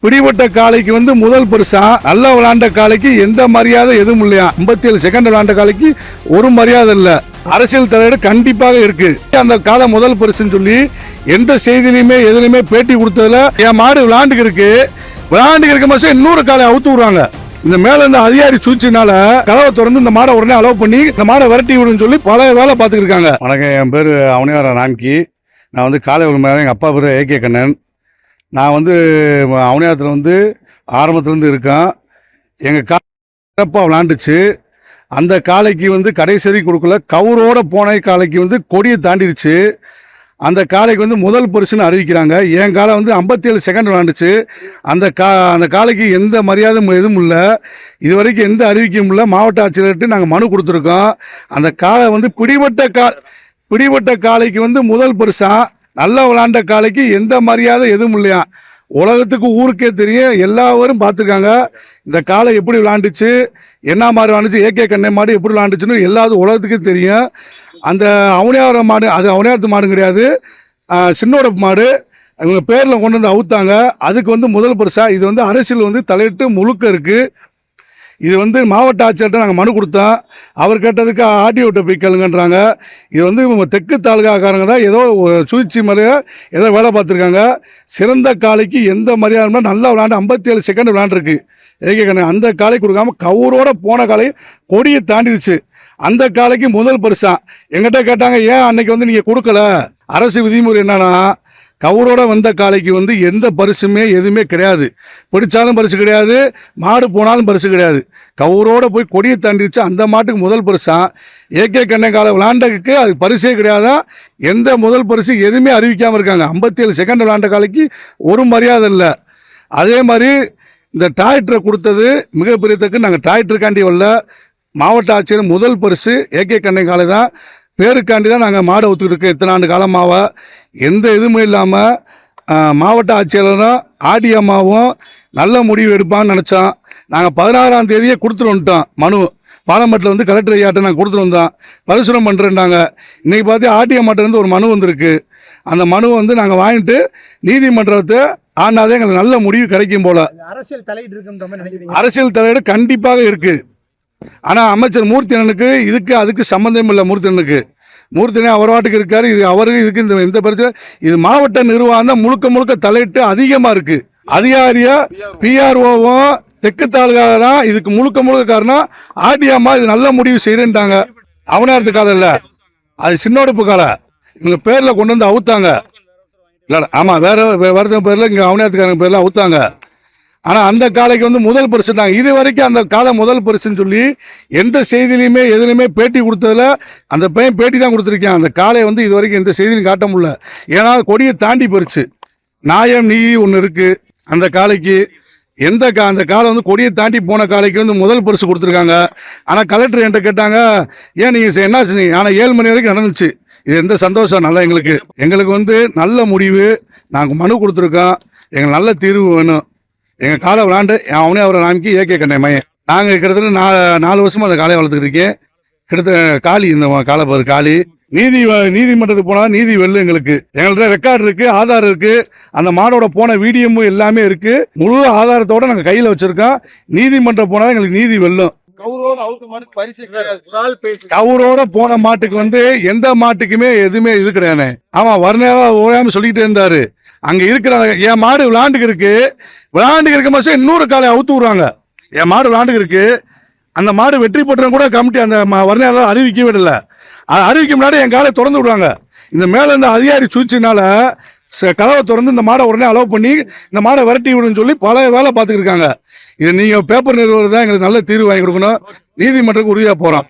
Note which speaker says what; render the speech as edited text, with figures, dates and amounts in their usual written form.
Speaker 1: பிடிபட்ட காளைக்கு முதல் பரிசா நல்ல விளையாண்ட காளைக்கு எந்த மரியாதை எதுவும் இல்லையா. 57 செகண்ட் விளையாண்ட காளைக்கு ஒரு மரியாதை இல்ல. அரசியல் தலையீடு கண்டிப்பாக இருக்கு. அந்த காலை முதல் பரிசுன்னு சொல்லி எந்த செய்தியிலுமே எதுலையுமே பேட்டி கொடுத்ததுல என் மாடு விளையாண்டுக்கு இருக்க மாசம் இன்னொரு காலை அவுத்து விடுறாங்க. இந்த மேல இந்த அதிகாரி சூழ்ச்சினால கதவை திறந்து இந்த மாடை உடனே அலோவ் பண்ணி இந்த மாடை விரட்டி விடுன்னு சொல்லி பல வேலை பார்த்துட்டு இருக்காங்க. வணக்கம், என் பேர் அவனியார ராம்கி. நான் காலை உரிமையாளர். எங்கள் அப்பா பேர் ஏகே கண்ணன். நான் அவனியாரத்தில் ஆரம்பத்துலேருந்து இருக்கேன். எங்கள் சிறப்பாக விளாண்டுச்சு. அந்த காளைக்கு கடைசரி கொடுக்கல. கவுரோட போன காளைக்கு கொடியை தாண்டிடுச்சு. அந்த காளைக்கு முதல் பரிசுன்னு அறிவிக்கிறாங்க. என் காலை 57 செகண்ட் விளாண்டுச்சு. அந்த காளைக்கு எந்த மரியாதையும் எதுவும் இல்லை. இது வரைக்கும் எந்த அறிவிக்கையும் இல்லை. மாவட்ட ஆட்சியர்கிட்ட நாங்கள் மனு கொடுத்துருக்கோம். அந்த காளை பிடிபட்ட காளைக்கு முதல் பரிசா நல்ல விளாண்ட காளைக்கு எந்த மரியாதை எதுவும் இல்லையா. உலகத்துக்கு ஊருக்கே தெரியும், எல்லாரும் பார்த்துருக்காங்க. இந்த காளை எப்படி விளாண்டுச்சு, என்ன மாதிரி விளாண்டுச்சு, ஏகே கண்ணை மாடு எப்படி விளாண்டுச்சுன்னு எல்லாரும் உலகத்துக்கே தெரியும். அந்த அவனியார மாடு, அது அவனியாரத்து மாடு கிடையாது, சின்னோட மாடு. இவங்க பேரில் கொண்டு அவுத்தாங்க. அதுக்கு முதல் பரிசா இது அரசியல் தலையிட்டு முழுக்க இருக்குது. இது மாவட்ட ஆட்சியர்கிட்ட நாங்கள் மனு கொடுத்தோம். அவர் கேட்டதுக்கு ஆர்டிஓட்ட போய் கேளுங்கன்றாங்க. இது தெற்கு தாலுகாக்காரங்க தான் ஏதோ சூழ்ச்சி முறையாக ஏதோ வேலை பார்த்துருக்காங்க. சிறந்த காளைக்கு எந்த மரியாதை நல்லா விளாண்டு 57 செகண்ட் விளாண்டுருக்கு ஏகே கண்ணன். அந்த காளை கொடுக்காம கவுரோட போன காளை கொடியை தாண்டிடுச்சு. அந்த காளைக்கு முதல் பரிசா எங்கிட்ட கேட்டாங்க, ஏன் அன்னைக்கு நீங்கள் கொடுக்கல? அரசு விதிமுறை என்னன்னா, கவுரோட வந்த காளைக்கு எந்த பரிசுமே எதுவுமே கிடையாது. பிடிச்சாலும் பரிசு கிடையாது, மாடு போனாலும் பரிசு கிடையாது. கவுரோட போய் கொடியை தாண்டிடுச்சு. அந்த மாட்டுக்கு முதல் பரிசா. ஏகே கண்ணை காலை விளாண்டதுக்கு அது பரிசே கிடையாதான். எந்த முதல் பரிசு எதுவுமே அறிவிக்காமல் இருக்காங்க. 57 செகண்ட் விளாண்ட காளைக்கு ஒரு மரியாதை இல்லை. அதே மாதிரி இந்த டிராக்டரை கொடுத்தது மிகப்பெரிய தக்கு. நாங்கள் டிராக்டருக்காண்டி வரல. மாவட்ட ஆட்சியர் முதல் பரிசு ஏகே கண்ணை காலை தான். பேருக்காண்டி தான் நாங்கள் மாடை ஒத்துக்கிட்டு இத்தனை ஆண்டு காலமாக எந்த இதுவுமே இல்லாமல் மாவட்ட ஆட்சியாளரும் ஆடியம்மாவும் நல்ல முடிவு எடுப்பான்னு நினச்சோம். நாங்கள் 16ஆம் தேதியே கொடுத்துட்டு வந்துட்டோம் மனு. பாலமட்டில் கலெக்டர் ஐயாட்ட நாங்கள் கொடுத்துட்டு வந்தோம். பரிசுரம் பண்ணுறேன்னாங்க. இன்றைக்கி பார்த்து ஆடியம்மாட்டிலேருந்து ஒரு மனு வந்திருக்கு. அந்த மனுவை நாங்கள் வாங்கிட்டு நீதிமன்றத்தை ஆனாதே எங்களுக்கு நல்ல முடிவு கிடைக்கும் போல். அரசியல் தலையீடு கண்டிப்பாக இருக்குது. ஆனால் அமைச்சர் மூர்த்தியனுக்கு அதுக்கு சம்மந்தம் இல்லை. மூர்த்தியனே அவர் வாட்டுக்கு இருக்காரு. இது அவருக்கு இதுக்கு இந்த பிரச்சனை. இது மாவட்ட நிர்வாகம் தான் முழுக்க தலையிட்டு அதிகமாக இருக்குது. அதிகாரியா பிஆர்ஓவும் தெற்கு தாலுகாக தான் இதுக்கு முழுக்க காரணம். ஆடியம்மா இது நல்ல முடிவு செய்யறேன்ட்டாங்க. அவனாரத்து காலை இல்லை, அது சின்னோடுப்பு காலை. இவங்க பேரில் கொண்டு அவுத்தாங்க. இல்லை ஆமாம், வேற பேரில் இங்கே அவனாரத்துக்காரங்க பேரில் அவுத்தாங்க. ஆனால் அந்த காளைக்கு முதல் பரிசுட்டாங்க. இது வரைக்கும் அந்த காலை முதல் பரிசுன்னு சொல்லி எந்த செய்தியிலையுமே எதுலையுமே பேட்டி கொடுத்ததில் அந்த பையன் பேட்டி தான் கொடுத்துருக்கேன். அந்த காளையை இது வரைக்கும் எந்த செய்தியிலும் காட்ட முடியல. ஏன்னா கொடியை தாண்டி போயிடுச்சு. நியாயம் நீதி ஒன்று இருக்குது அந்த காளைக்கு. அந்த காலை கொடியை தாண்டி போன காளைக்கு முதல் பரிசு கொடுத்துருக்காங்க. ஆனால் கலெக்டர் என்கிட்ட கேட்டாங்க, ஏன் நீங்கள் என்ன செஞ்சீங்க? ஆனால் 7 மணி வரைக்கும் நடந்துச்சு. இது எந்த சந்தோஷம் நல்லா எங்களுக்கு நல்ல முடிவு. நாங்கள் மனு கொடுத்துருக்கோம். எங்களுக்கு நல்ல தீர்வு வேணும். எங்கள் காலை விளாண்டு அவனே அவரை நாமிக்கி ஏகே கண்ணை மையம். நாங்கள் கிட்டத்தட்ட 4 வருஷமாக அந்த காலையை வளர்த்துக்கிருக்கேன். கிட்டத்தட்ட காளி, இந்த காலை பேர் காளி. நீதிமன்றத்துக்கு போனால் நீதி வெல்லும். எங்கள்கிட்ட ரெக்கார்டு இருக்குது, ஆதாரம் இருக்குது. அந்த மாடோட போன வீடியோமும் எல்லாமே இருக்குது. முழு ஆதாரத்தோடு நாங்கள் கையில் வச்சுருக்கோம். நீதிமன்றம் போனால் எங்களுக்கு நீதி வெல்லும். கவுரோட போன மாட்டுக்கு எந்த மாட்டுக்குமே எதுவுமே இது கிடையாது. ஆமா, வரணும் சொல்லிக்கிட்டே இருந்தாரு. அங்க இருக்கிற என் மாடு விளாண்டுக்கு இருக்க மாசம் இன்னொரு காலை அவுத்து விடுறாங்க. என் மாடு விளாண்டுக்கு இருக்கு. அந்த மாடு வெற்றி பெற்ற கூட கமிட்டி அந்த வர்ணையாளர் அறிவிக்க விடல. அது அறிவிக்க முன்னாடி என் காலை திறந்து விடுறாங்க. இந்த மேல இந்த அதிகாரி சூழ்ச்சினால கதவை திறந்து இந்த மாடை உடனே அலோவ் பண்ணி இந்த மாடை விரட்டி விடுன்னு சொல்லி பல வேலை பார்த்துக்கிட்டு இருக்காங்க. இது நீங்கள் பேப்பர் நிறுவனம் தான் எங்களுக்கு நல்ல தீர்வு வாங்கி கொடுக்கணும். நீதிமன்றத்துக்கு உறுதியாக போகிறோம்.